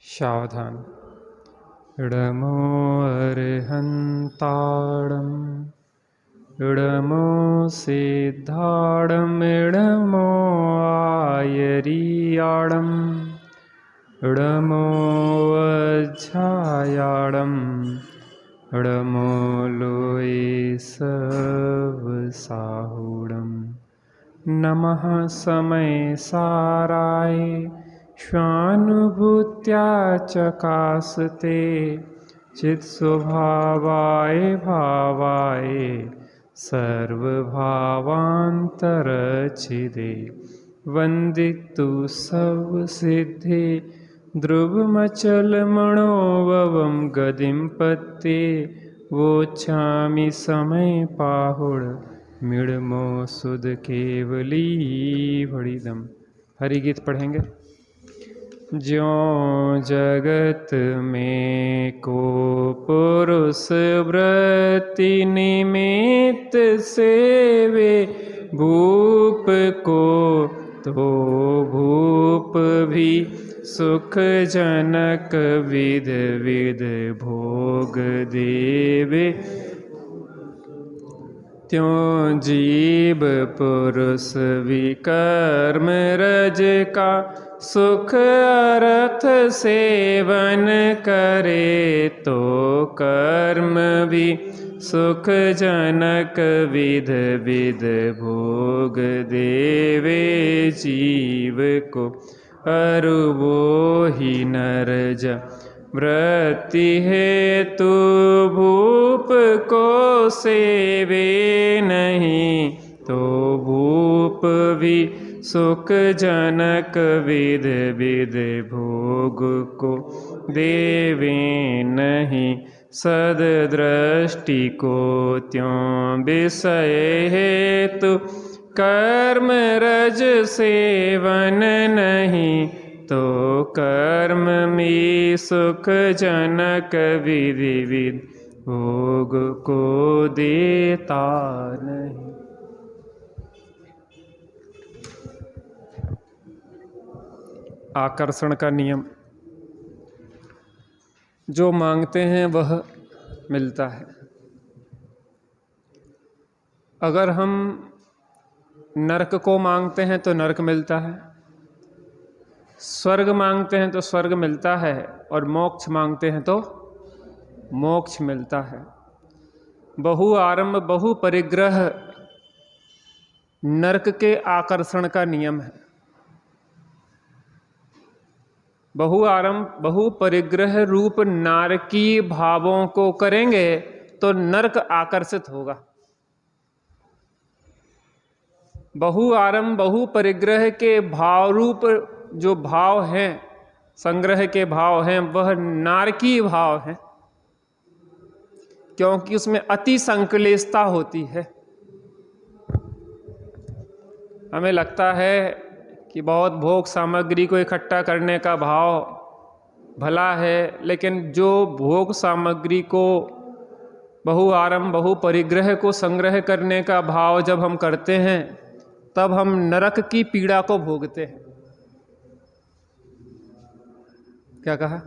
सावधान। इडमो अर्हन्ताडम् इडमो सिद्धाडम् इडमो आयरियाडम् इडमो अज्झायाडम् इडमो लोये सवसाहुडम्। नमः समय साराय स्वानुभूत्या चकासते चित्स्वभावाय भावाय सर्वभावान्तरच्छिदे वन्दितु सर्वसिद्धे ध्रुवमचलमणोभवं गतिं पत्ते वोच्छामि समय पाहुड मिड़मो सुध केवली भड़िदम। हरि गीत पढ़ेंगे। ज्यों जगत में को पुरुष वृत्ति निमित्त सेवे भूप को, तो भूप भी सुख जनक विध विध भोग देवे। त्यों जीव पुरुष विकर्म रज का सुख अर्थ सेवन करे, तो कर्म भी सुख जनक विध विध भोग देवे जीव को। अरु वो ही नरज वृत्ति हेतु भूप को सेवे नहीं, तो भूप भी सुख जनक विध विध भोग को देवे नहीं। सददृष्टि को त्यों विषय हेतु कर्म रज सेवन नहीं, तो कर्म में सुख जनक विधि विध भोग को देता नहीं। आकर्षण का नियम। जो मांगते हैं वह मिलता है। अगर हम नरक को मांगते हैं तो नरक मिलता है, स्वर्ग मांगते हैं तो स्वर्ग मिलता है, और मोक्ष मांगते हैं तो मोक्ष मिलता है। बहु आरंभ बहु परिग्रह नरक के आकर्षण का नियम है। बहु आरंभ बहु परिग्रह रूप नारकी भावों को करेंगे तो नरक आकर्षित होगा। बहु आरंभ बहु परिग्रह के भाव रूप जो भाव हैं, संग्रह के भाव हैं, वह नारकी भाव हैं, क्योंकि उसमें अति संकलेशता होती है। हमें लगता है कि बहुत भोग सामग्री को इकट्ठा करने का भाव भला है, लेकिन जो भोग सामग्री को बहु आरंभ बहु परिग्रह को संग्रह करने का भाव जब हम करते हैं, तब हम नरक की पीड़ा को भोगते हैं। क्या कहा?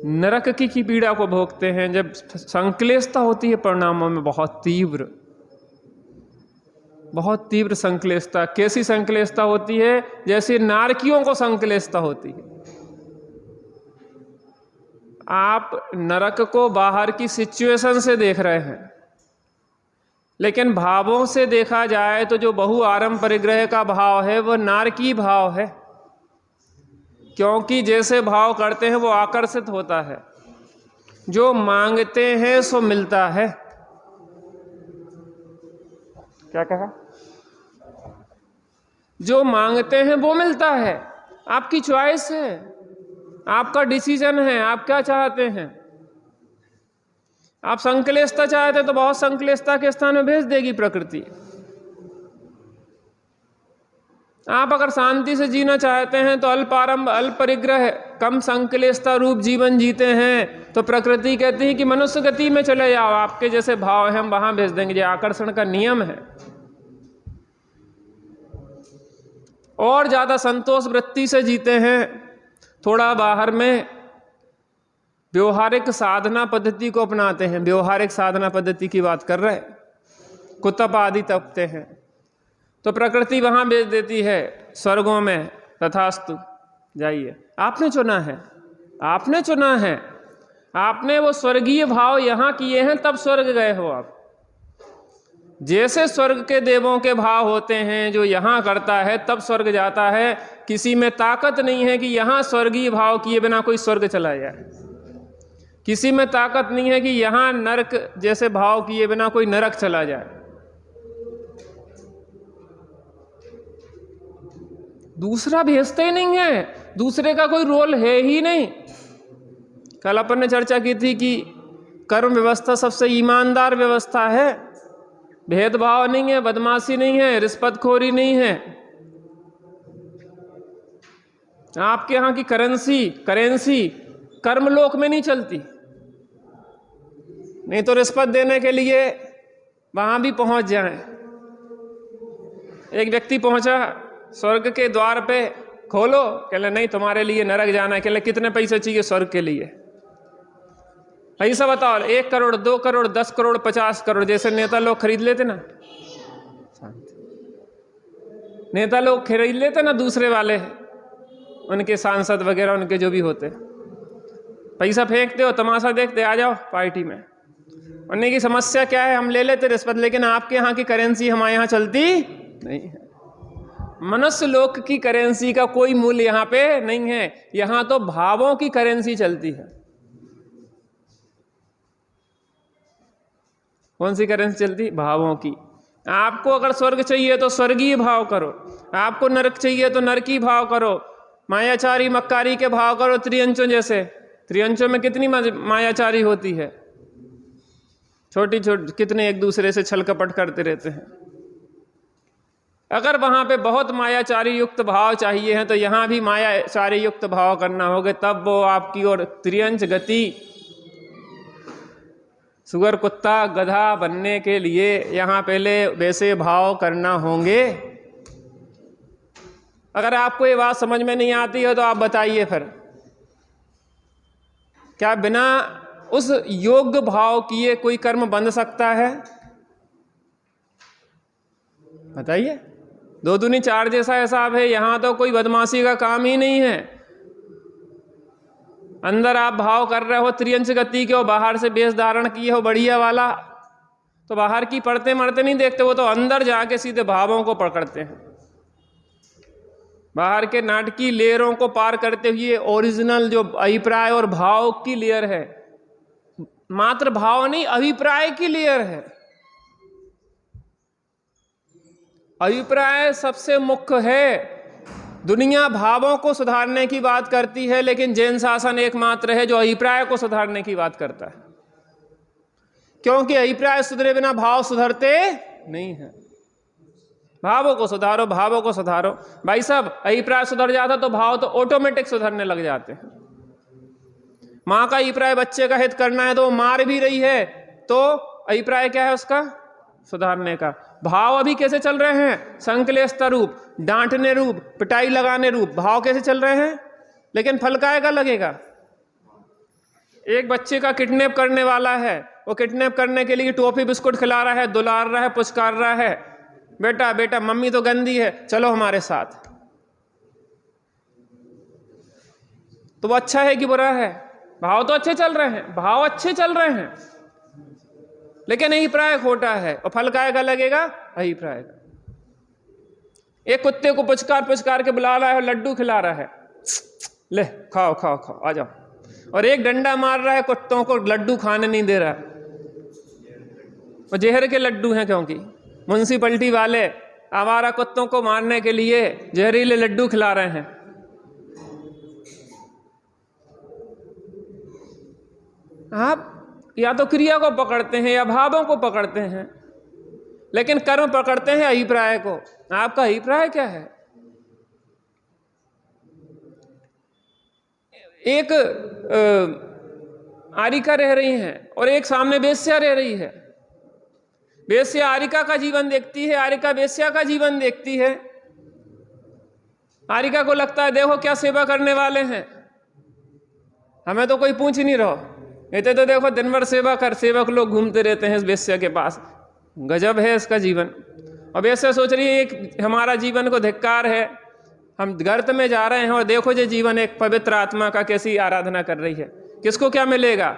नरक की पीड़ा को भोगते हैं जब संक्लेशता होती है परिणामों में बहुत तीव्र संक्लेशता। कैसी संक्लेशता होती है? जैसे नारकियों को संक्लेशता होती है। आप नरक को बाहर की सिचुएशन से देख रहे हैं, लेकिन भावों से देखा जाए तो जो बहु आरंभ परिग्रह का भाव है वह नारकी भाव है, क्योंकि जैसे भाव करते हैं वो आकर्षित होता है। जो मांगते हैं सो मिलता है। क्या कहा? जो मांगते हैं वो मिलता है। आपकी चॉइस है, आपका डिसीजन है, आप क्या चाहते हैं। आप संक्लेशता चाहते तो बहुत संक्लेशता के स्थान में भेज देगी प्रकृति। आप अगर शांति से जीना चाहते हैं तो अल्प आरंभ अल्प परिग्रह कम संक्लेशता रूप जीवन जीते हैं, तो प्रकृति कहती है कि मनुष्य गति में चले जाओ, आपके जैसे भाव है हम वहां भेज देंगे। ये आकर्षण का नियम है। और ज़्यादा संतोष वृत्ति से जीते हैं, थोड़ा बाहर में व्यवहारिक साधना पद्धति को अपनाते हैं। व्यवहारिक साधना पद्धति की बात कर रहे हैं, कुतप आदि तपते हैं, तो प्रकृति वहाँ भेज देती है स्वर्गों में, तथास्तु जाइए। आपने चुना है, आपने चुना है, आपने वो स्वर्गीय भाव यहाँ किए हैं, तब स्वर्ग गए हो आप। जैसे स्वर्ग के देवों के भाव होते हैं, जो यहाँ करता है तब स्वर्ग जाता है। किसी में ताकत नहीं है कि यहाँ स्वर्गीय भाव किए बिना कोई स्वर्ग चला जाए। किसी में ताकत नहीं है कि यहाँ नरक जैसे भाव किए बिना कोई नरक चला जाए। दूसरा भेजते ही नहीं है, दूसरे का कोई रोल है ही नहीं। कल अपन ने चर्चा की थी कि कर्म व्यवस्था सबसे ईमानदार व्यवस्था है, भेदभाव नहीं है, बदमाशी नहीं है, रिश्वतखोरी नहीं है। आपके यहाँ की करेंसी कर्मलोक में नहीं चलती, नहीं तो रिश्वत देने के लिए वहां भी पहुंच जाए। एक व्यक्ति पहुंचा स्वर्ग के द्वार पे, खोलो, कहले नहीं तुम्हारे लिए नरक जाना है। कहले कितने पैसे चाहिए स्वर्ग के लिए? ऐसा बताओ, 1 करोड़, 2 करोड़, 10 करोड़, 50 करोड़, जैसे नेता लोग खरीद लेते ना, नेता लोग खरीद लेते ना दूसरे वाले, उनके सांसद वगैरह, उनके जो भी होते, पैसा फेंकते हो, तमाशा देखते, आ जाओ पार्टी में। उन्हीं की समस्या क्या है, हम ले लेते रिश्वत, लेकिन आपके यहाँ की करेंसी हमारे यहाँ चलती नहीं है। मनुष्य लोक की करेंसी का कोई मूल्य यहाँ पे नहीं है, यहाँ तो भावों की करेंसी चलती है। कौन सी करेंसी चलती? भावों की। आपको अगर स्वर्ग चाहिए तो स्वर्गीय भाव करो, आपको नरक चाहिए तो नरकी भाव करो, मायाचारी मक्कारी के भाव करो। त्रियंचों जैसे, त्रियंचों में कितनी मायाचारी होती है, छोटी छोटी, कितने एक दूसरे से छल कपट करते रहते हैं। अगर वहां पे बहुत मायाचारी युक्त भाव चाहिए हैं तो यहाँ भी मायाचारी युक्त भाव करना होगा, तब वो आपकी ओर त्रियंच गति। सुअर कुत्ता गधा बनने के लिए यहाँ पहले वैसे भाव करना होंगे। अगर आपको ये बात समझ में नहीं आती है तो आप बताइए फिर, क्या बिना उस योग्य भाव किए कोई कर्म बंध सकता है? बताइए। 2 दूनी 4 जैसा हिसाब है। यहाँ तो कोई बदमाशी का काम ही नहीं है। अंदर आप भाव कर रहे हो त्रियंच गति के, हो बाहर से वेश धारण किए हो बढ़िया वाला, तो बाहर की पढ़ते मरते नहीं देखते, वो तो अंदर जाके सीधे भावों को पकड़ते हैं। बाहर के नाटकी लेयरों को पार करते हुए ओरिजिनल जो अभिप्राय और भाव की लेयर है, मात्र भाव नहीं अभिप्राय की लेयर है। अभिप्राय सबसे मुख्य है। दुनिया भावों को सुधारने की बात करती है, लेकिन जैन शासन एकमात्र है जो अभिप्राय को सुधारने की बात करता है, क्योंकि अभिप्राय सुधरे बिना भाव सुधरते नहीं है। भावों को सुधारो, भावों को सुधारो। भाई साहब, अभिप्राय सुधर जाता तो भाव तो ऑटोमेटिक सुधरने लग जाते हैं। माँ का अभिप्राय बच्चे का हित करना है तो वो मार भी रही है, तो अभिप्राय क्या है उसका? सुधारने का। भाव अभी कैसे चल रहे हैं? संक्लेशता रूप, डांटने रूप, पिटाई लगाने रूप भाव कैसे चल रहे हैं, लेकिन फल कायगा लगेगा। एक बच्चे का किडनैप करने वाला है, वो किडनैप करने के लिए टॉफी बिस्कुट खिला रहा है, दुलार रहा है, पुचकार रहा है, बेटा बेटा मम्मी तो गंदी है, चलो हमारे साथ। तो वो अच्छा है कि बुरा है? भाव तो अच्छे चल रहे हैं, भाव अच्छे चल रहे हैं, लेकिन अभिप्राय खोटा है। और फल कायगा लगेगा? अभिप्राय का। एक कुत्ते को पुचकार पुचकार के बुला रहा है और लड्डू खिला रहा है, ले खाओ खाओ खाओ आ जाओ, और एक डंडा मार रहा है, कुत्तों को लड्डू खाने नहीं दे रहा। वो जहर के लड्डू हैं, क्योंकि म्युनिसिपैलिटी वाले आवारा कुत्तों को मारने के लिए जहरीले लड्डू खिला रहे हैं। आप या तो क्रिया को पकड़ते हैं या भावों को पकड़ते हैं, लेकिन कर्म पकड़ते हैं अभिप्राय को। आपका अभिप्राय क्या है? एक आरिका रह रही है और एक सामने वेश्या रह रही है। वेश्या आरिका का जीवन देखती है, आरिका वेश्या का जीवन देखती है। आरिका को लगता है देखो क्या सेवा करने वाले हैं, हमें तो कोई पूछ ही नहीं रहा। कहते तो देखो दिन भर सेवक लोग घूमते रहते हैं इस वेश्या के पास, गजब है इसका जीवन। अब ऐसे सोच रही है एक हमारा जीवन को धिक्कार है, हम गर्त में जा रहे हैं और देखो ये जीवन एक पवित्र आत्मा का कैसी आराधना कर रही है, किसको क्या मिलेगा।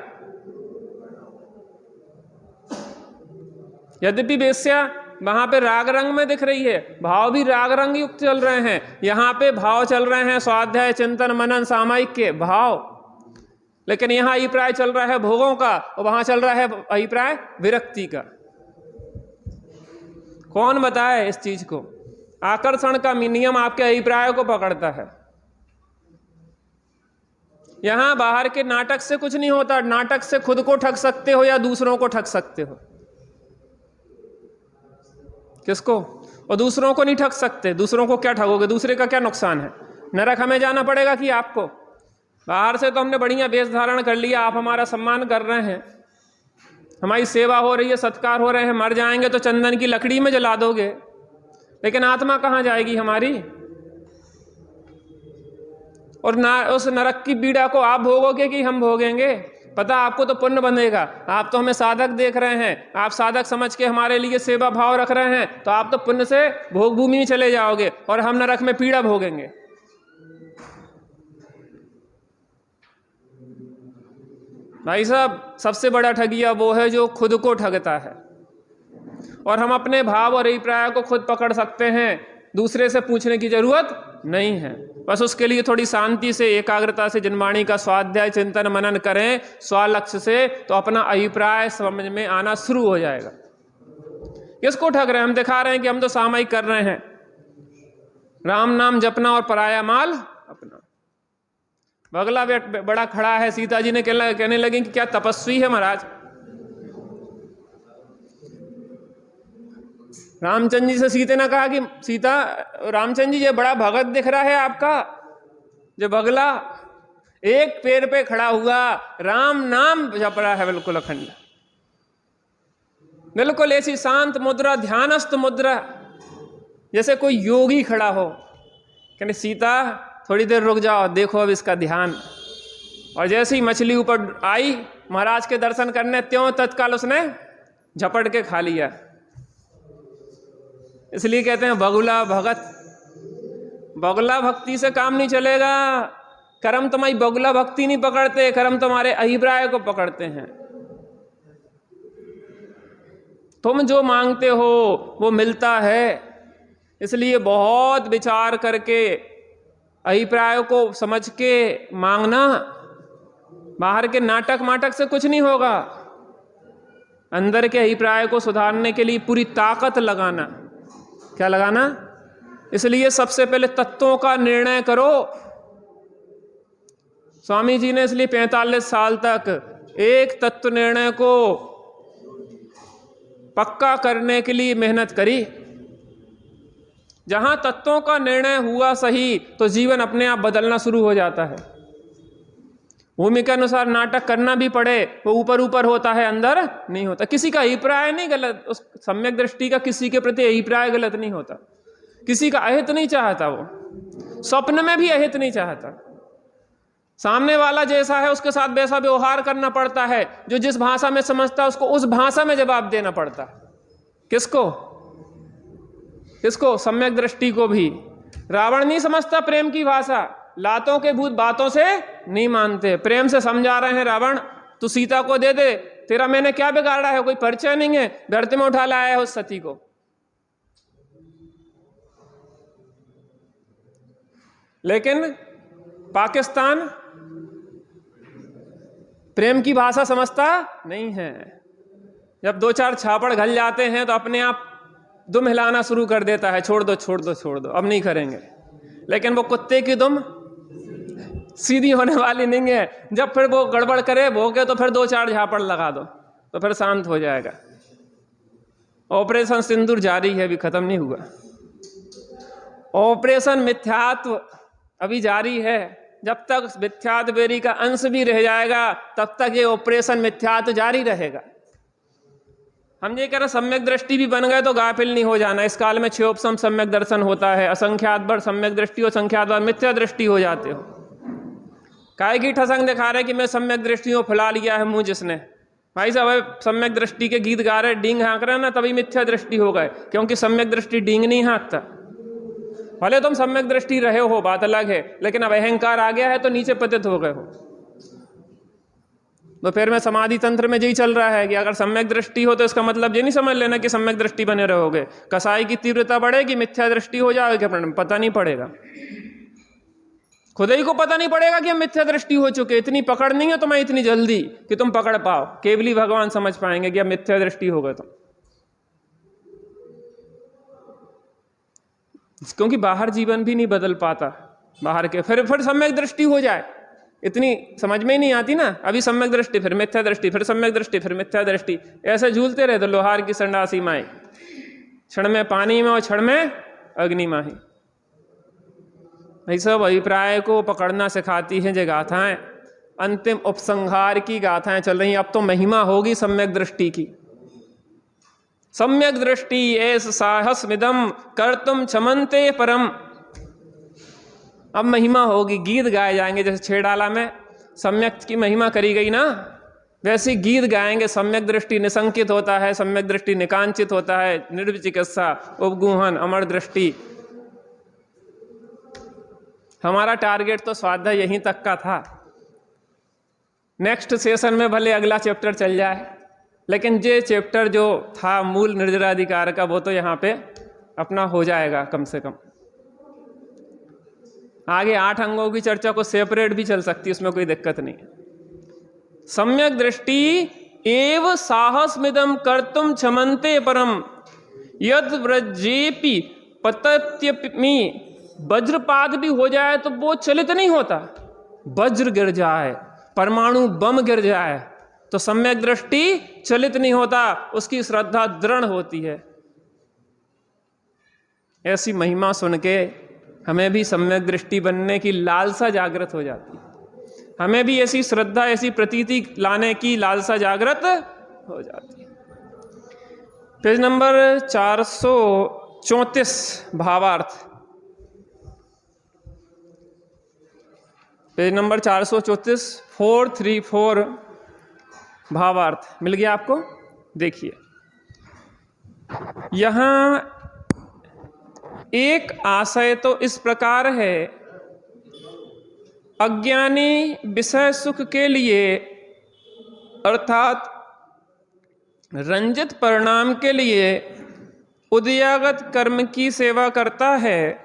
यद्यपि वेश्या वहां पे राग रंग में दिख रही है, भाव भी राग रंग युक्त चल रहे हैं, यहाँ पे भाव चल रहे हैं स्वाध्याय चिंतन मनन सामायिक के भाव, लेकिन यहाँ अभिप्राय चल रहा है भोगों का और वहां चल रहा है अभिप्राय विरक्ति का। कौन बताए इस चीज को? आकर्षण का नियम आपके अभिप्राय को पकड़ता है। यहां बाहर के नाटक से कुछ नहीं होता, नाटक से खुद को ठग सकते हो या दूसरों को ठग सकते हो। किसको? और दूसरों को नहीं ठग सकते। दूसरों को क्या ठगोगे? दूसरे का क्या नुकसान है? नरक हमें जाना पड़ेगा कि आपको? बाहर से तो हमने बढ़िया वेश धारण कर लिया, आप हमारा सम्मान कर रहे हैं, हमारी सेवा हो रही है, सत्कार हो रहे हैं, मर जाएंगे तो चंदन की लकड़ी में जला दोगे, लेकिन आत्मा कहाँ जाएगी हमारी? और ना उस नरक की पीड़ा को आप भोगोगे कि हम भोगेंगे? पता आपको तो पुण्य बनेगा, आप तो हमें साधक देख रहे हैं, आप साधक समझ के हमारे लिए सेवा भाव रख रहे हैं, तो आप तो पुण्य से भोग भूमि में चले जाओगे और हम नरक में पीड़ा भोगेंगे। भाई साहब, सबसे बड़ा ठगिया वो है जो खुद को ठगता है, और हम अपने भाव और अभिप्राय को खुद पकड़ सकते हैं, दूसरे से पूछने की जरूरत नहीं है। बस उसके लिए थोड़ी शांति से एकाग्रता से जिनवाणी का स्वाध्याय चिंतन मनन करें स्वलक्ष्य से, तो अपना अभिप्राय समझ में आना शुरू हो जाएगा। किसको ठग रहे हैं? हम दिखा रहे हैं कि हम तो सामयिक कर रहे हैं, राम नाम जपना और पराया माल अपना। बगला बड़ा खड़ा है, सीता जी ने कहने लगी कि क्या तपस्वी है महाराज। रामचंद्र जी से सीता ने कहा कि सीता, रामचंद्र जी ये बड़ा भगत दिख रहा है आपका, जो बगला एक पैर पे खड़ा हुआ राम नाम जप रहा है, बिल्कुल अखंड, बिल्कुल ऐसी शांत मुद्रा, ध्यानस्थ मुद्रा, जैसे कोई योगी खड़ा हो। कहने सीता थोड़ी देर रुक जाओ, देखो अब इसका ध्यान। और जैसे ही मछली ऊपर आई महाराज के दर्शन करने, त्यों तत्काल उसने झपट के खा लिया। इसलिए कहते हैं बगुला भगत। बगुला भक्ति से काम नहीं चलेगा। कर्म तुम्हारी बगुला भक्ति नहीं पकड़ते, कर्म तुम्हारे अभिप्राय को पकड़ते हैं। तुम जो मांगते हो वो मिलता है, इसलिए बहुत विचार करके अभिप्राय को समझ के मांगना। बाहर के नाटक माटक से कुछ नहीं होगा, अंदर के अभिप्राय को सुधारने के लिए पूरी ताकत लगाना। क्या लगाना? इसलिए सबसे पहले तत्वों का निर्णय करो। स्वामी जी ने इसलिए 45 साल तक एक तत्व निर्णय को पक्का करने के लिए मेहनत करी। जहां तत्वों का निर्णय हुआ सही, तो जीवन अपने आप बदलना शुरू हो जाता है। भूमि के अनुसार नाटक करना भी पड़े, वो ऊपर ऊपर होता है, अंदर नहीं होता। किसी का अभिप्राय नहीं गलत, उस सम्यक दृष्टि का किसी के प्रति अभिप्राय गलत नहीं होता। किसी का अहित नहीं चाहता, वो स्वप्न में भी अहित नहीं चाहता। सामने वाला जैसा है उसके साथ वैसा व्यवहार करना पड़ता है। जो जिस भाषा में समझता है उसको उस भाषा में जवाब देना पड़ता है। किसको? किसको? सम्यक दृष्टि को भी। रावण नहीं समझता प्रेम की भाषा, लातों के भूत बातों से नहीं मानते। प्रेम से समझा रहे हैं रावण, तू सीता को दे दे, तेरा मैंने क्या बिगाड़ा है, कोई परिचय नहीं है, धरती में उठा लाया है उस सती को। लेकिन पाकिस्तान प्रेम की भाषा समझता नहीं है। जब 2-4 छापड़ घल जाते हैं तो अपने आप दुम हिलाना शुरू कर देता है, छोड़ दो छोड़ दो छोड़ दो, अब नहीं करेंगे। लेकिन वो कुत्ते की दुम सीधी होने वाली नहीं है। जब फिर वो गड़बड़ करे भोगे तो फिर 2-4 झापड़ लगा दो तो फिर शांत हो जाएगा। ऑपरेशन सिंदूर जारी है, अभी खत्म नहीं हुआ। ऑपरेशन मिथ्यात्व अभी जारी है। जब तक मिथ्यात्व बेरी का अंश भी रह जाएगा तब तक ये ऑपरेशन मिथ्यात्व जारी रहेगा। हम ये कह रहे सम्यक दृष्टि भी बन गए तो गाफिल नहीं हो जाना। इस काल में 6 उपसम सम्यक दर्शन होता है, असंख्यात बार सम्यक दृष्टि और संख्यात बार मिथ्या दृष्टि हो जाते हो। काय की ठसंग दिखा रहे कि मैं सम्यक दृष्टि को फुला लिया है मुंह जिसने। भाई साहब सम्यक दृष्टि के गीत गा रहे, डींग हाँक रहे ना, तभी मिथ्या दृष्टि हो गए, क्योंकि सम्यक दृष्टि डींग नहीं हाँकता। भले तुम सम्यक दृष्टि रहे हो बात अलग है, लेकिन अब अहंकार आ गया है तो नीचे पतित हो गए हो। तो फिर में समाधि तंत्र में यही चल रहा है कि अगर सम्यक दृष्टि हो तो इसका मतलब ये नहीं समझ लेना कि सम्यक दृष्टि बने रहोगे। कसाई की तीव्रता बढ़ेगी, मिथ्या दृष्टि हो जाएगी, पता नहीं पड़ेगा, खुद ही को पता नहीं पड़ेगा कि हम मिथ्या दृष्टि हो चुके। इतनी पकड़ नहीं है तुम्हें इतनी जल्दी कि तुम पकड़ पाओ, केवली भगवान समझ पाएंगे कि अब मिथ्या दृष्टि हो गए तुम। क्योंकि बाहर जीवन भी नहीं बदल पाता, बाहर के फिर सम्यक दृष्टि हो जाए, इतनी समझ में ही नहीं आती ना। अभी सम्यक दृष्टि, फिर मिथ्या दृष्टि, फिर सम्यक दृष्टि, फिर मिथ्या दृष्टि, ऐसे झूलते रहे तो लोहार की संडासी माई, क्षण में पानी में और क्षण में अग्नि माही। ये सब अभिप्राय को पकड़ना सिखाती हैं ये गाथाएं। अंतिम उपसंहार की गाथाएं चल रही। अब तो महिमा होगी सम्यक दृष्टि की। सम्यक दृष्टि एस साहस मिदम कर्तुम क्षमन्ते परम। अब महिमा होगी, गीत गाए जाएंगे। जैसे छेड़ाला में सम्यक की महिमा करी गई ना, वैसे गीत गाएंगे। सम्यक दृष्टि निसंकित होता है, सम्यक दृष्टि निकांचित होता है, निर्विचिकित्सा, उपगूहन, अमर दृष्टि। हमारा टारगेट तो स्वाध्याय यहीं तक का था। नेक्स्ट सेशन में भले अगला चैप्टर चल जाए, लेकिन ये चैप्टर जो था मूल निर्जराधिकार का, वो तो यहाँ पे अपना हो जाएगा कम से कम। आगे 8 अंगों की चर्चा को सेपरेट भी चल सकती है, उसमें कोई दिक्कत नहीं है। सम्यक दृष्टि एव साहसमिदम कर्तुम क्षमन्ते परम यद व्रजेपि पतत्यपि। वज्रपात भी हो जाए तो वो चलित नहीं होता। वज्र गिर जाए, परमाणु बम गिर जाए तो सम्यक दृष्टि चलित नहीं होता, उसकी श्रद्धा दृढ़ होती है। ऐसी महिमा सुन के हमें भी सम्यक दृष्टि बनने की लालसा जागृत हो जाती है। हमें भी ऐसी श्रद्धा, ऐसी प्रतीति लाने की लालसा जागृत हो जाती है। पेज नंबर 434 भावार्थ। पेज नंबर 434 434 भावार्थ मिल गया आपको। देखिए यहां एक आशय तो इस प्रकार है, अज्ञानी विषय सुख के लिए अर्थात रंजित परिणाम के लिए उदयागत कर्म की सेवा करता है,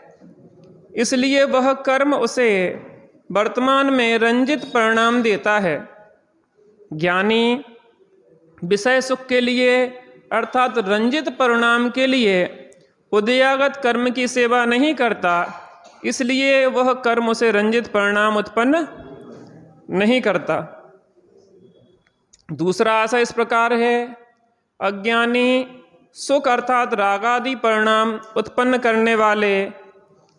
इसलिए वह कर्म उसे वर्तमान में रंजित परिणाम देता है। ज्ञानी विषय सुख के लिए अर्थात रंजित परिणाम के लिए उदयागत कर्म की सेवा नहीं करता, इसलिए वह कर्म उसे रंजित परिणाम उत्पन्न नहीं करता। दूसरा आशय इस प्रकार है, अज्ञानी सुख अर्थात रागादि परिणाम उत्पन्न करने वाले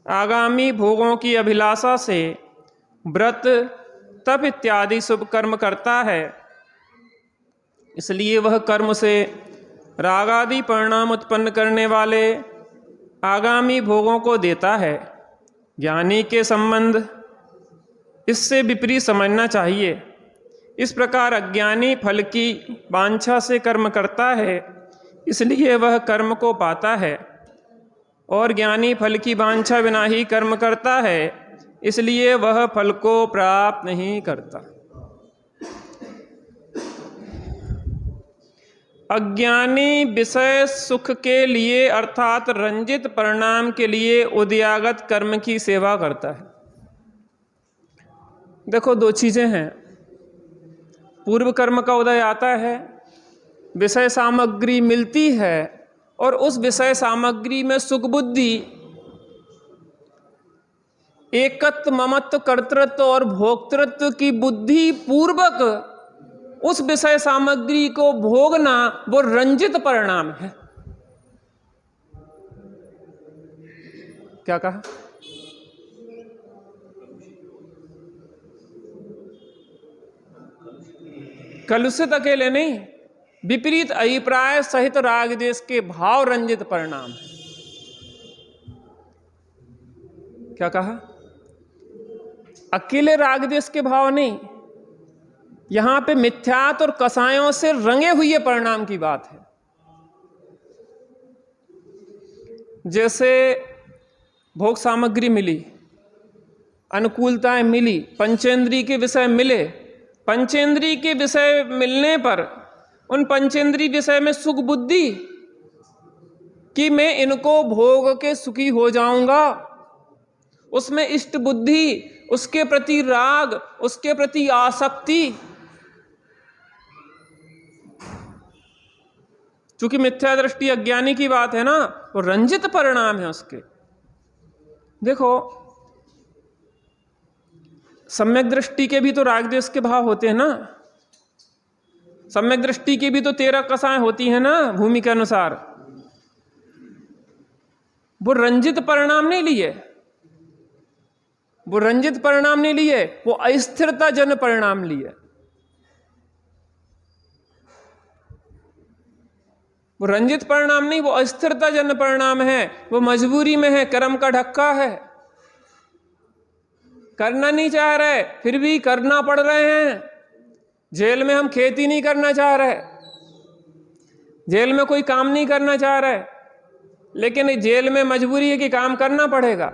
आगामी भोगों की अभिलाषा से व्रत तप इत्यादि शुभ कर्म करता है, इसलिए वह कर्म से रागादि परिणाम उत्पन्न करने वाले आगामी भोगों को देता है। ज्ञानी के संबंध इससे विपरीत समझना चाहिए। इस प्रकार अज्ञानी फल की वांछा से कर्म करता है, इसलिए वह कर्म को पाता है, और ज्ञानी फल की वांछा बिना ही कर्म करता है, इसलिए वह फल को प्राप्त नहीं करता। अज्ञानी विषय सुख के लिए अर्थात रंजित परिणाम के लिए उदयागत कर्म की सेवा करता है। देखो 2 चीजें हैं, पूर्व कर्म का उदय आता है, विषय सामग्री मिलती है, और उस विषय सामग्री में सुख बुद्धि, एकत्व ममत्व कर्तृत्व और भोक्तृत्व की बुद्धि पूर्वक उस विषय सामग्री को भोगना, वो रंजित परिणाम है। क्या कहा? कलुषित अकेले नहीं, विपरीत अभिप्राय सहित राग द्वेष के भाव रंजित परिणाम है। क्या कहा? अकेले राग द्वेष के भाव नहीं, यहां पे मिथ्यात और कसायों से रंगे हुए परिणाम की बात है। जैसे भोग सामग्री मिली, अनुकूलताएं मिली, पंचेंद्रिय के विषय मिले, पंचेंद्रिय के विषय मिलने पर उन पंचेंद्रिय विषय में सुख बुद्धि कि मैं इनको भोग के सुखी हो जाऊंगा, उसमें इष्ट बुद्धि, उसके प्रति राग, उसके प्रति आसक्ति, चूंकि मिथ्या दृष्टि अज्ञानी की बात है ना, वो रंजित परिणाम है उसके। देखो सम्यक दृष्टि के भी तो राग द्वेष के भाव होते हैं ना, सम्यक दृष्टि की भी तो 13 कसाएं होती हैं ना भूमि के अनुसार। वो रंजित परिणाम नहीं लिए, वो रंजित परिणाम नहीं लिए, वो अस्थिरता जन परिणाम लिए। वो रंजित परिणाम नहीं, वो अस्थिरता जन परिणाम है। वो मजबूरी में है, कर्म का ढक्का है, करना नहीं चाह रहे फिर भी करना पड़ रहे हैं। जेल में हम खेती नहीं करना चाह रहे, जेल में कोई काम नहीं करना चाह रहे, लेकिन जेल में मजबूरी है कि काम करना पड़ेगा,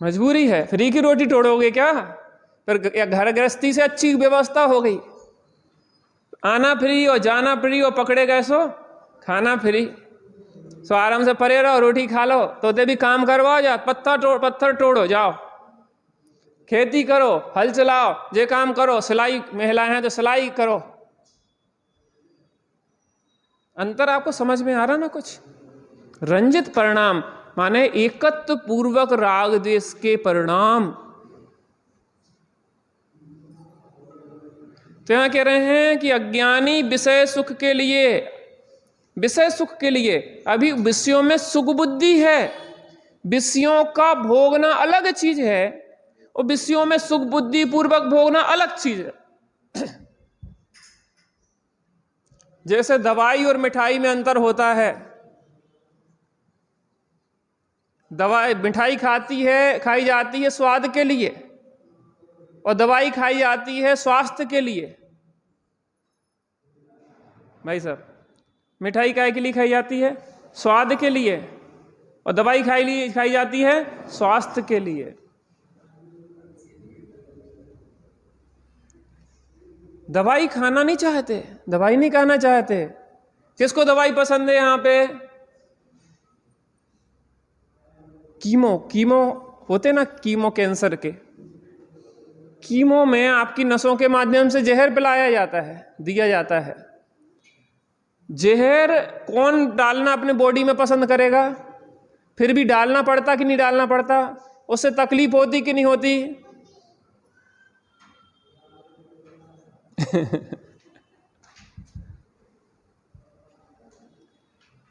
मजबूरी है। फ्री की रोटी तोड़ोगे क्या? फिर घर गृहस्थी से अच्छी व्यवस्था हो गई, आना फ्री और जाना फ्री और पकड़े गए सो खाना फ्री, सो आराम से परे रहो, रोटी खा लो, तोते भी काम करवाओ, जा पत्थर तोड़ो, जाओ खेती करो, हल चलाओ, ये काम करो, सिलाई महिलाएं हैं तो सिलाई करो। अंतर आपको समझ में आ रहा ना कुछ? रंजित परिणाम माने एकत्व पूर्वक राग द्वेष के परिणाम। तो यहां कह रहे हैं कि अज्ञानी विषय सुख के लिए, विषय सुख के लिए, अभी विषयों में सुख बुद्धि है, विषयों का भोगना अलग चीज है और विषयों में सुख बुद्धि पूर्वक भोगना अलग चीज है। जैसे दवाई और मिठाई में अंतर होता है। दवाई, मिठाई खाई जाती है स्वाद के लिए और दवाई खाई जाती है स्वास्थ्य के लिए। भाई साहब, मिठाई काय के लिए खाई जाती है? स्वाद के लिए, और दवाई खाई जाती है स्वास्थ्य के लिए। दवाई खाना नहीं चाहते, दवाई नहीं खाना चाहते। किसको दवाई पसंद है यहां पे? कीमो होते ना, कीमो कैंसर के। कीमो में आपकी नसों के माध्यम से जहर पिलाया जाता है, दिया जाता है। जहर कौन डालना अपने बॉडी में पसंद करेगा? फिर भी डालना पड़ता कि नहीं डालना पड़ता? उससे तकलीफ होती कि नहीं होती?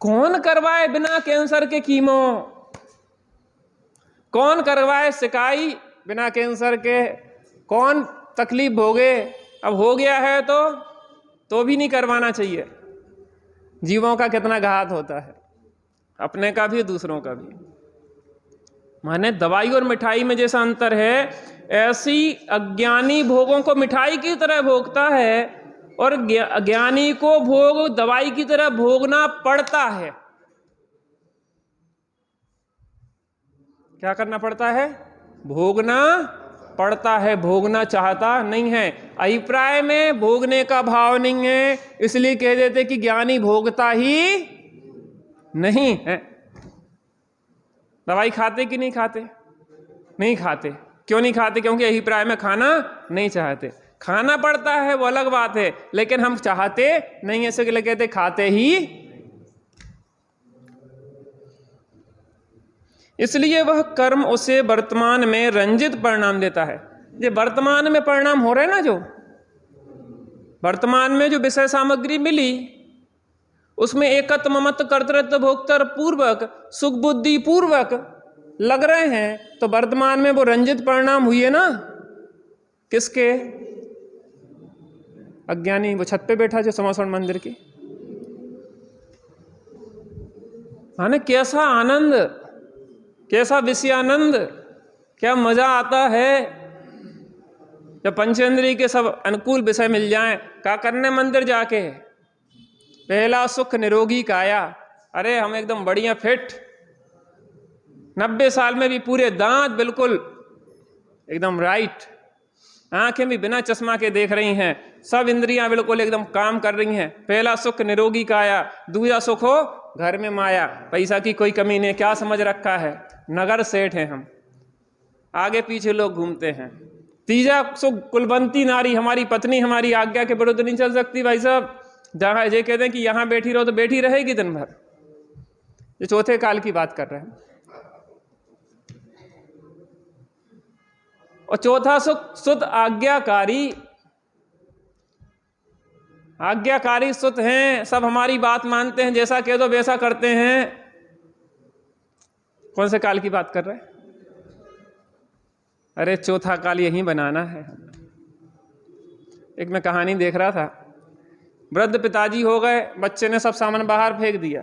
कौन करवाए बिना कैंसर के कीमो? कौन करवाए सिकाई बिना कैंसर के? कौन तकलीफ भोगे? अब हो गया है तो भी नहीं करवाना चाहिए। जीवों का कितना घात होता है, अपने का भी दूसरों का भी। माने दवाई और मिठाई में जैसा अंतर है, ऐसी अज्ञानी भोगों को मिठाई की तरह भोगता है और अज्ञानी को भोग दवाई की तरह भोगना पड़ता है। क्या करना पड़ता है? भोगना पड़ता है, भोगना चाहता नहीं है। अभिप्राय में भोगने का भाव नहीं है, इसलिए कह देते कि ज्ञानी भोगता ही नहीं है। दवाई खाते कि नहीं खाते? नहीं खाते। क्यों नहीं खाते? क्योंकि अभिप्राय में खाना नहीं चाहते। खाना पड़ता है वो अलग बात है, लेकिन हम चाहते नहीं, ऐसे के लिए कहते खाते ही। इसलिए वह कर्म उसे वर्तमान में रंजित परिणाम देता है। ये वर्तमान में परिणाम हो रहे हैं ना, जो वर्तमान में जो विषय सामग्री मिली उसमें एकत्व ममत्व कर्तृत्व भोक्तृ पूर्वक सुख बुद्धि पूर्वक लग रहे हैं, तो वर्तमान में वो रंजित परिणाम हुए ना। किसके? अज्ञानी वो छत पे बैठा जो समासवन मंदिर की। माने कैसा आनंद, कैसा विषयानंद, क्या मजा आता है जब पंचेंद्रिय के सब अनुकूल विषय मिल जाएं। क्या करने मंदिर जाके, पहला सुख निरोगी काया। अरे हम एकदम बढ़िया फिट, 90 साल में भी पूरे दांत बिल्कुल एकदम राइट, आंखें भी बिना चश्मा के देख रही हैं, सब इंद्रियां बिल्कुल एकदम काम कर रही हैं। पहला सुख निरोगी काया, दूसरा सुख हो घर में माया, पैसा की कोई कमी नहीं। क्या समझ रखा है, नगर सेठ हैं हम, आगे पीछे लोग घूमते हैं। तीसरा सुख कुलवंती नारी, हमारी पत्नी हमारी आज्ञा के विरुद्ध नहीं चल सकती भाई साहब। जहां ये कहते हैं कि यहां बैठी रहो तो बैठी रहेगी दिन भर। ये चौथे काल की बात कर रहे हैं। और चौथा सुख सुध आज्ञाकारी, आज्ञाकारी सुत हैं, सब हमारी बात मानते हैं, जैसा कह दो वैसा करते हैं। कौन से काल की बात कर रहे हैं? अरे चौथा काल यहीं बनाना है। एक मैं कहानी देख रहा था, वृद्ध पिताजी हो गए, बच्चे ने सब सामान बाहर फेंक दिया,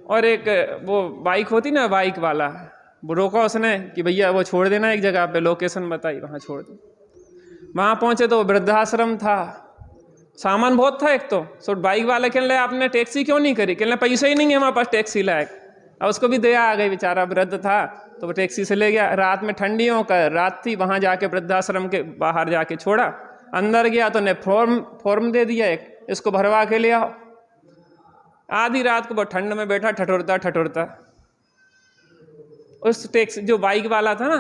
और एक वो बाइक होती ना, बाइक वाला, वो रोका उसने कि भैया वो छोड़ देना एक जगह पे, लोकेशन बताई, वहां छोड़ दो। वहां पहुंचे तो वृद्धाश्रम था, सामान बहुत था एक तो बाइक वाले कहने लगे आपने टैक्सी क्यों नहीं करी, कहने पैसे ही नहीं है हमारे पास टैक्सी लायक। अब उसको भी दया आ गई, बेचारा वृद्ध था तो वो टैक्सी से ले गया। रात में ठंडियों का रात थी, वहां जाके वृद्धाश्रम के बाहर जाके छोड़ा, अंदर गया तो ने फॉर्म दे दिया एक, इसको भरवा के ले आओ। आधी रात को बहुत ठंड में बैठा ठठुरता, उस टैक्सी जो बाइक वाला था ना,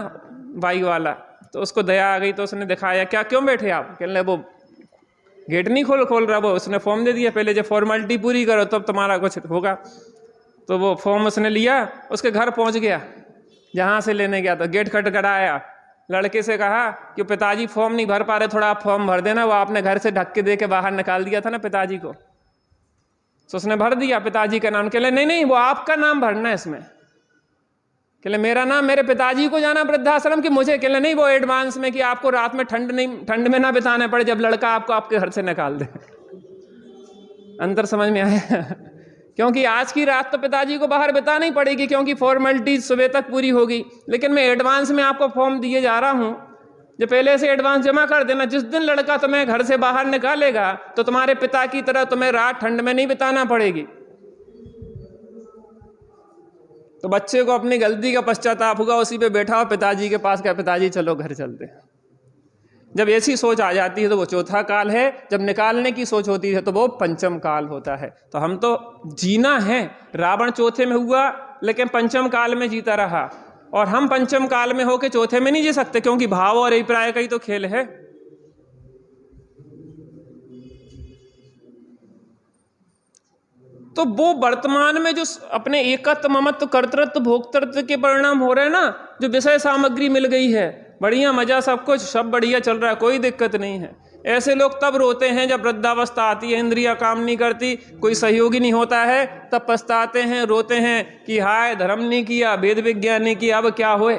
बाइक वाला, तो उसको दया आ गई तो उसने दिखाया, क्या क्यों बैठे आप, कहने लगे वो गेट नहीं खोल रहा, वो उसने फॉर्म दे दिया, पहले जब फॉर्मेलिटी पूरी करो तब तुम्हारा कुछ होगा। तो वो फॉर्म उसने लिया, उसके घर पहुंच गया, जहाँ से लेने गया तो गेट खटखटाया, लड़के से कहा कि पिताजी फॉर्म नहीं भर पा रहे, थोड़ा आप फॉर्म भर देना। वो आपने घर से ढक के दे के बाहर निकाल दिया था ना पिताजी को, तो उसने भर दिया पिताजी का नाम। कहले नहीं वो आपका नाम भरना है इसमें। कहले मेरा नाम, मेरे पिताजी को जाना वृद्धाश्रम की मुझे? कहले नहीं, वो एडवांस में कि आपको रात में ठंड में ना बिताना पड़े जब लड़का आपको आपके घर से निकाल दे। अंतर समझ में आया? क्योंकि आज की रात तो पिताजी को बाहर बितानी पड़ेगी, क्योंकि फॉर्मेलिटी सुबह तक पूरी होगी, लेकिन मैं एडवांस में आपको फॉर्म दिए जा रहा हूं, जो पहले से एडवांस जमा कर देना। जिस दिन लड़का तुम्हें घर से बाहर निकालेगा तो तुम्हारे पिता की तरह तुम्हें रात ठंड में नहीं बिताना पड़ेगी। तो बच्चे को अपनी गलती का पश्चाताप होगा, उसी पे बैठा हो पिताजी के पास, क्या पिताजी चलो घर चलते हैं। जब ऐसी सोच आ जाती है तो वो चौथा काल है, जब निकालने की सोच होती है तो वो पंचम काल होता है। तो हम तो जीना है, रावण चौथे में हुआ लेकिन पंचम काल में जीता रहा, और हम पंचम काल में होके चौथे में नहीं जी सकते, क्योंकि भाव और अभिप्राय का ही तो खेल है। तो वो वर्तमान में जो अपने एकत्व ममत्व कर्तृत्व भोक्तृत्व के परिणाम हो रहे हैं ना, जो विषय सामग्री मिल गई है, बढ़िया मजा, सब कुछ सब बढ़िया चल रहा है, कोई दिक्कत नहीं है। ऐसे लोग तब रोते हैं जब वृद्धावस्था आती है, इंद्रियां काम नहीं करती, कोई सहयोगी नहीं होता है, तब पछताते हैं, रोते हैं कि हाय धर्म नहीं किया, वेद विज्ञान नहीं किया, अब क्या होए।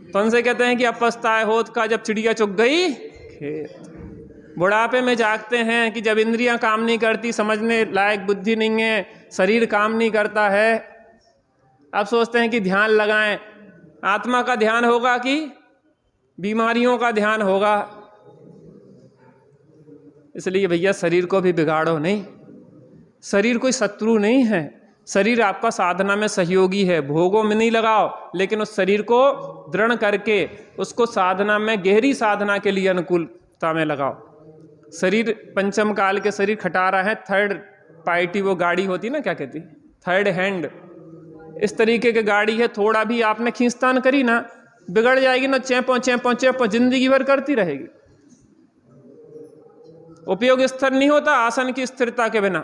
तो उनसे कहते हैं कि अब पछताए होत का जब चिड़िया चुग गई खेत। बुढ़ापे में जागते हैं कि जब इंद्रियां काम नहीं करती, समझने लायक बुद्धि नहीं है, शरीर काम नहीं करता है, अब सोचते हैं कि ध्यान लगाएं। आत्मा का ध्यान होगा कि बीमारियों का ध्यान होगा? इसलिए भैया शरीर को भी बिगाड़ो नहीं, शरीर कोई शत्रु नहीं है, शरीर आपका साधना में सहयोगी है। भोगों में नहीं लगाओ, लेकिन उस शरीर को दृढ़ करके उसको साधना में, गहरी साधना के लिए अनुकूलता में लगाओ। शरीर पंचम काल के शरीर खटारा है, थर्ड पार्टी वो गाड़ी होती ना, क्या कहती, थर्ड हैंड, इस तरीके की गाड़ी है। थोड़ा भी आपने खींचतान करी ना, बिगड़ जाएगी ना, चेपो चेपो चेपो जिंदगी भर करती रहेगी। उपयोग स्थिर नहीं होता आसन की स्थिरता के बिना।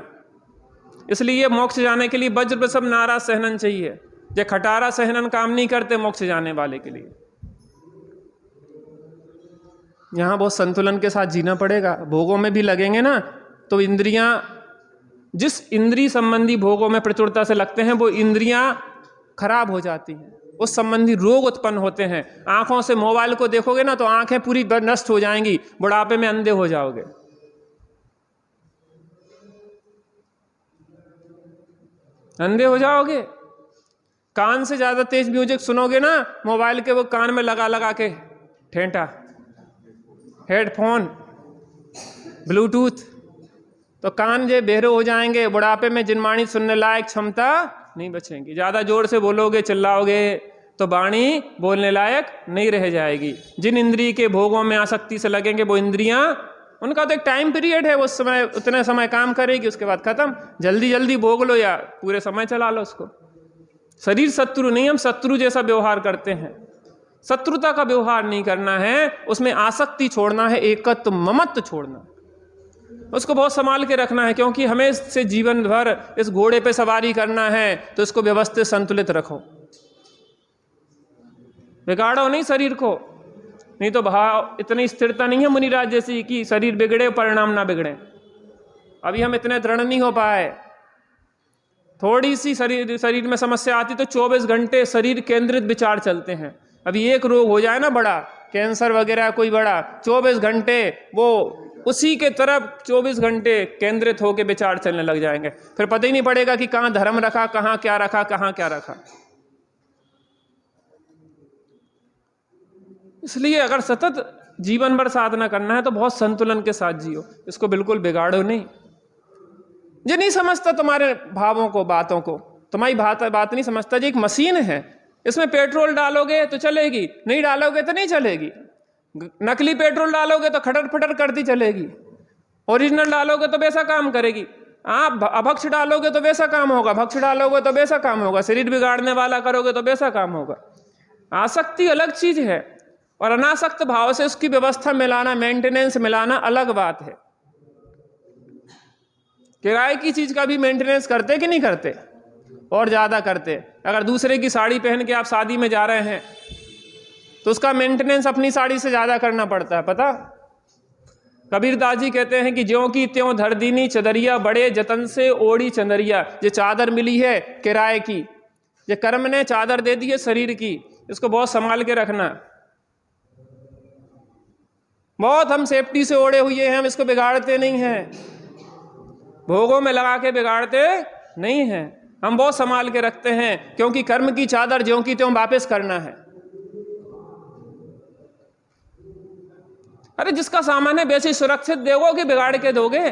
इसलिए मोक्ष जाने के लिए वज्र पर सब नारा सहनन चाहिए। जो खटारा सहनन काम नहीं करते मोक्ष जाने वाले के लिए। यहाँ बहुत संतुलन के साथ जीना पड़ेगा। भोगों में भी लगेंगे ना तो इंद्रियां, जिस इंद्रिय संबंधी भोगों में प्रचुरता से लगते हैं वो इंद्रियां खराब हो जाती हैं। उस संबंधी रोग उत्पन्न होते हैं। आंखों से मोबाइल को देखोगे ना तो आंखें पूरी नष्ट हो जाएंगी, बुढ़ापे में अंधे हो जाओगे। अंधे हो जाओगे। कान से ज्यादा तेज म्यूजिक सुनोगे ना, मोबाइल के वो कान में लगा लगा के, ठेंटा, हेडफोन, ब्लूटूथ, तो कान जे बहरे हो जाएंगे। बुढ़ापे में जिनवाणी सुनने लायक क्षमता नहीं बचेंगी। ज्यादा जोर से बोलोगे, चिल्लाओगे तो वाणी बोलने लायक नहीं रह जाएगी। जिन इंद्रिय के भोगों में आसक्ति से लगेंगे वो इंद्रियां, उनका तो एक टाइम पीरियड है, उस समय उतने समय काम करेगी, उसके बाद खत्म। जल्दी जल्दी भोग लो या पूरे समय चला लो उसको। शरीर शत्रु नहीं, हम शत्रु जैसा व्यवहार करते हैं। शत्रुता का व्यवहार नहीं करना है, उसमें आसक्ति छोड़ना है, एकत्व ममत्व छोड़ना, उसको बहुत संभाल के रखना है। क्योंकि हमें से जीवन भर इस घोड़े पे सवारी करना है, तो इसको व्यवस्थित संतुलित रखो, बिगाड़ो नहीं शरीर को। नहीं तो भाव इतनी स्थिरता नहीं है मुनिराज जैसी कि शरीर बिगड़े परिणाम ना बिगड़े। अभी हम इतने दृढ़ नहीं हो पाए। थोड़ी सी शरीर में समस्या आती तो 24 घंटे शरीर केंद्रित विचार चलते हैं। अभी एक रोग हो जाए ना बड़ा, कैंसर वगैरह कोई बड़ा, 24 घंटे वो उसी के तरफ 24 घंटे केंद्रित होकर विचार चलने लग जाएंगे। फिर पता ही नहीं पड़ेगा कि कहाँ धर्म रखा, कहाँ क्या रखा, कहाँ क्या रखा। इसलिए अगर सतत जीवन भर साधना करना है तो बहुत संतुलन के साथ जियो, इसको बिल्कुल बिगाड़ो नहीं। ये नहीं समझता तुम्हारे भावों को, बातों को, तुम्हारी बात नहीं समझता। जी एक मशीन है, इसमें पेट्रोल डालोगे तो चलेगी, नहीं डालोगे तो नहीं चलेगी। नकली पेट्रोल डालोगे तो खटर फटर करती चलेगी, ओरिजिनल डालोगे तो वैसा काम करेगी। आप अभक्ष डालोगे तो वैसा काम होगा, भक्ष डालोगे तो वैसा काम होगा, शरीर बिगाड़ने वाला करोगे तो वैसा काम होगा। आसक्ति अलग चीज है और अनासक्त भाव से उसकी व्यवस्था मिलाना, मेंटेनेंस मिलाना अलग बात है। किराए की चीज का भी मेंटेनेंस करते कि नहीं करते? और ज्यादा करते। अगर दूसरे की साड़ी पहन के आप शादी में जा रहे हैं तो उसका मेंटेनेंस अपनी साड़ी से ज्यादा करना पड़ता है, पता? कबीरदास जी कहते हैं कि ज्यों की त्यों धर दीनी चदरिया, बड़े जतन से ओढ़ी चंदरिया। ये चादर मिली है किराए की, ये कर्म ने चादर दे दी है शरीर की, इसको बहुत संभाल के रखना। बहुत हम सेफ्टी से ओढ़े हुए हैं, हम इसको बिगाड़ते नहीं हैं, भोगों में लगा के बिगाड़ते नहीं हैं, हम बहुत संभाल के रखते हैं। क्योंकि कर्म की चादर ज्यों की त्यों वापस करना है। अरे जिसका सामान है वैसे सुरक्षित दोगे कि बिगाड़ के दोगे?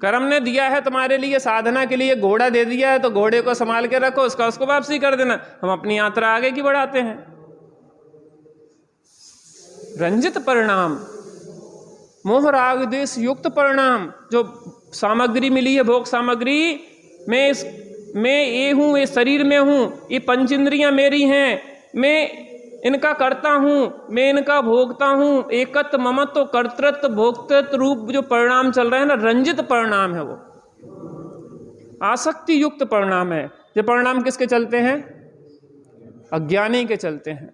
कर्म ने दिया है तुम्हारे लिए साधना के लिए, घोड़ा दे दिया है तो घोड़े को संभाल के रखो, उसको वापसी कर देना। हम अपनी यात्रा आगे की बढ़ाते हैं। रंजित परिणाम, मोह राग द्वेष युक्त परिणाम, जो सामग्री मिली है भोग सामग्री, मैं ये हूं, ये शरीर में हूं, ये पंच इंद्रियां मेरी हैं, मैं इनका करता हूं, मैं इनका भोगता हूं, एकत्व ममत्व कर्तृत्व भोक्तृत्व रूप जो परिणाम चल रहे हैं ना, रंजित परिणाम है, वो आसक्ति युक्त परिणाम है। ये परिणाम किसके चलते हैं? अज्ञानी के चलते हैं।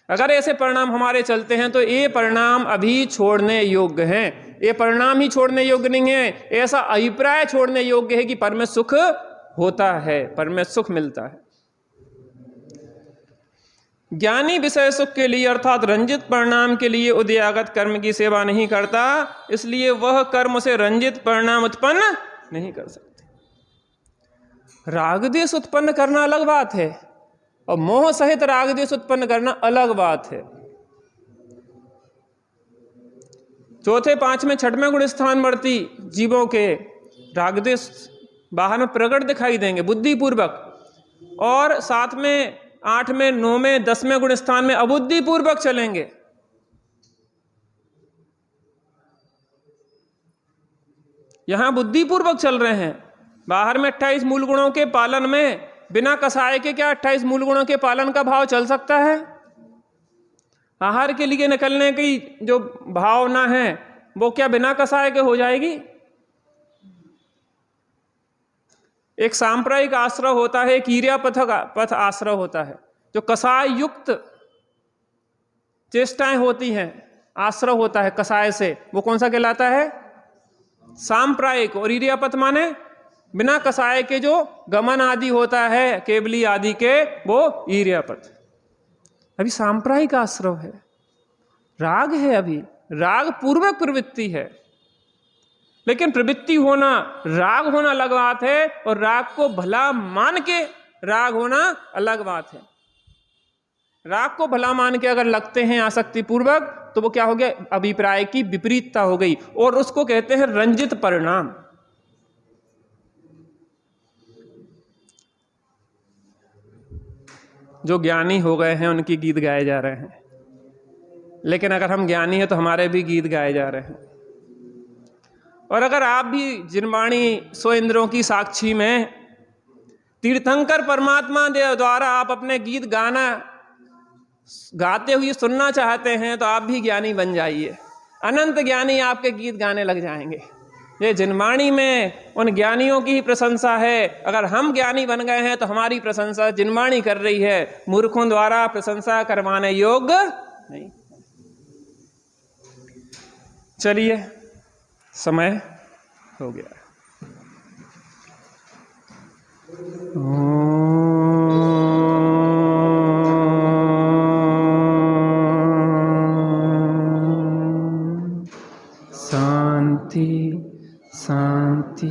अगर ऐसे परिणाम हमारे चलते हैं तो ये परिणाम अभी छोड़ने योग्य हैं। ये परिणाम ही छोड़ने योग्य नहीं है, ऐसा अभिप्राय छोड़ने योग्य है कि पर में सुख होता है, पर में सुख मिलता है। ज्ञानी विषय सुख के लिए अर्थात रंजित परिणाम के लिए उदयागत कर्म की सेवा नहीं करता, इसलिए वह कर्म से रंजित परिणाम उत्पन्न नहीं कर सकते। रागद्वेष उत्पन्न करना अलग बात है और मोह सहित रागद्वेष उत्पन्न करना अलग बात है। चौथे, पांचवें, छठवें गुण स्थान वर्ती जीवों के रागद्वेष बाहर में प्रकट दिखाई देंगे बुद्धिपूर्वक, और साथ में 8वें, 9वें, 10वें गुण स्थान में अबुद्धिपूर्वक चलेंगे। यहां बुद्धिपूर्वक चल रहे हैं। बाहर में 28 मूल गुणों के पालन में बिना कसाय के क्या 28 मूल गुणों के पालन का भाव चल सकता है? आहार के लिए निकलने की जो भावना है वो क्या बिना कसाय के हो जाएगी? एक सांप्रदायिक आश्रय होता है, एक ईर्या पथ आश्रय होता है, जो कसाय युक्त चेष्टाएं होती हैं, आश्रय होता है कसाय से, वो कौन सा कहलाता है? सांप्रदायिक। और ईर्या पथ माने बिना कसाय के जो गमन आदि होता है, केवली आदि के, वो ईर्यापथ। अभी सांप्रायिक आश्रव है, राग है, अभी राग पूर्वक प्रवृत्ति है, लेकिन प्रवृत्ति होना, राग होना अलग बात है, और राग को भला मान के राग होना अलग बात है। राग को भला मान के अगर लगते हैं आसक्ति पूर्वक, तो वो क्या हो गया, अभिप्राय की विपरीतता हो गई, और उसको कहते हैं रंजित परिणाम। जो ज्ञानी हो गए हैं उनकी गीत गाए जा रहे हैं, लेकिन अगर हम ज्ञानी हैं तो हमारे भी गीत गाए जा रहे हैं। और अगर आप भी जिनवाणी सो इंद्रों की साक्षी में तीर्थंकर परमात्मा द्वारा आप अपने गीत गाते हुए सुनना चाहते हैं, तो आप भी ज्ञानी बन जाइए। अनंत ज्ञानी आपके गीत गाने लग जाएंगे। ये जिनवाणी में उन ज्ञानियों की ही प्रशंसा है। अगर हम ज्ञानी बन गए हैं तो हमारी प्रशंसा जिनवाणी कर रही है, मूर्खों द्वारा प्रशंसा करवाने योग्य नहीं। चलिए, समय हो गया। शांति शांति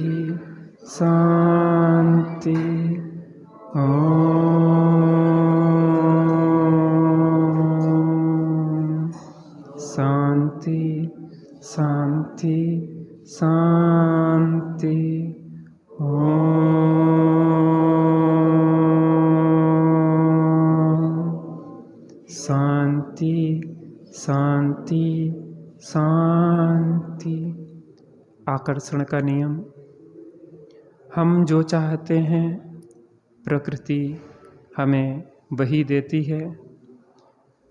शांति। शांति शांति शांति। शांति शांति शांति। आकर्षण का नियम। हम जो चाहते हैं प्रकृति हमें वही देती है।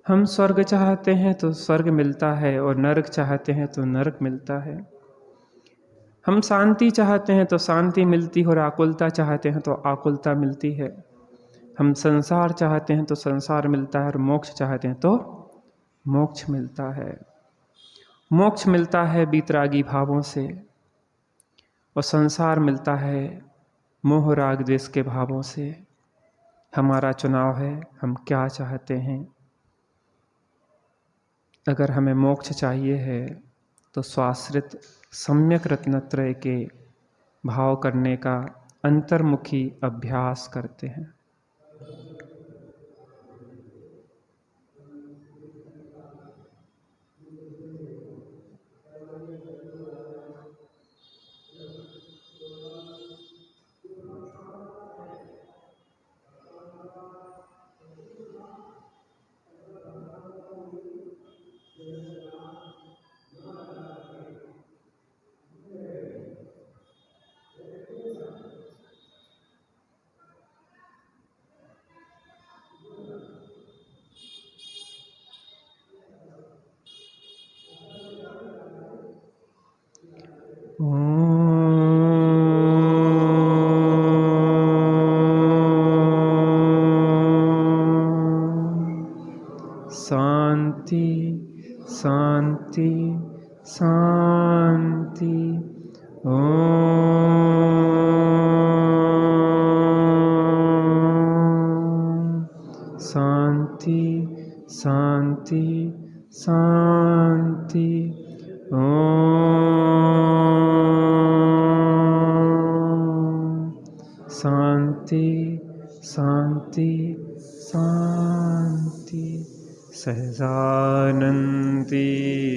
हम स्वर्ग चाहते हैं तो स्वर्ग मिलता है, और नरक चाहते हैं तो नरक मिलता है। हम शांति चाहते हैं तो शांति मिलती है, और आकुलता चाहते हैं तो आकुलता मिलती है। हम संसार चाहते हैं तो संसार मिलता है, और मोक्ष चाहते हैं तो मोक्ष मिलता है। मोक्ष मिलता है बीतरागी भावों से, और संसार मिलता है मोह राग द्वेष के भावों से। हमारा चुनाव है, हम क्या चाहते हैं। अगर हमें मोक्ष चाहिए है तो स्वाश्रित सम्यक रत्नत्रय के भाव करने का अंतर्मुखी अभ्यास करते हैं। शांति शांति शांति। शांति शांति शांति। शांति शांति शांति। सहजानंदी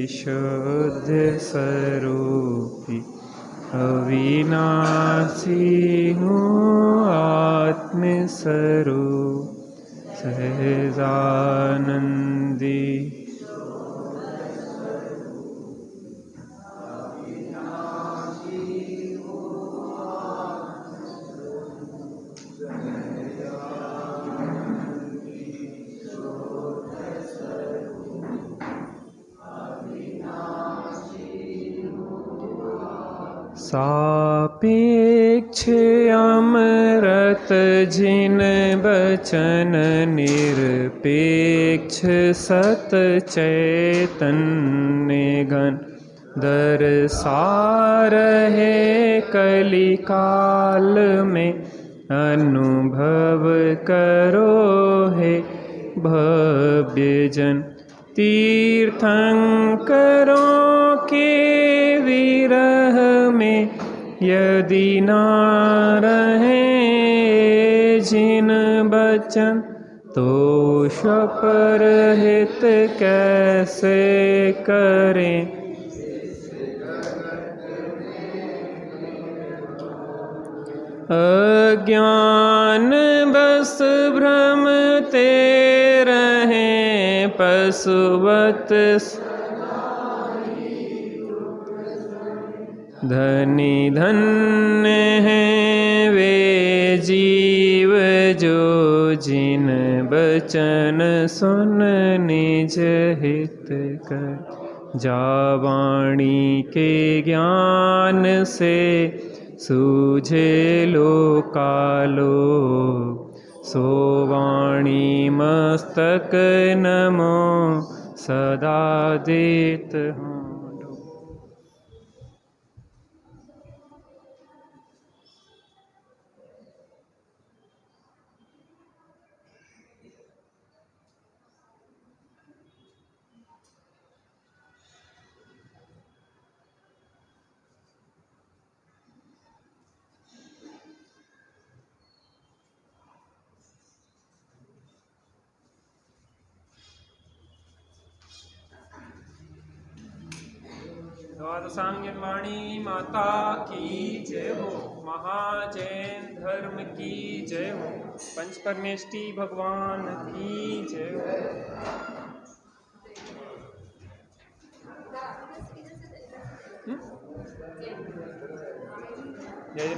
शुद्ध स्वरूपी अविनाशी हूँ आत्मस्वरूप। सहजानंदी सापेक्ष अमृत जिन बचन निरपेक्ष सत चैतन्य घन दरसा रहे कलिकाल में अनुभव करो हे भव्य जन। तीर्थंकरों के विरह में यदि ना रहे जिन बचन, तो शपरहित कैसे करें। अज्ञान बस भ्रमते रहें पशुवत, धनी धन्य हैं वे जीव जो जिन बचन सुन निज हित कर। जा वाणी के ज्ञान से सूझे लोकालोक, सो वाणी मस्तक नमो सदा देत हूँ। द्वादशांगिन वाणी माता की जय हो, महाजैन धर्म की जय हो, पंचपरमेष्टि भगवान की जय हो। जय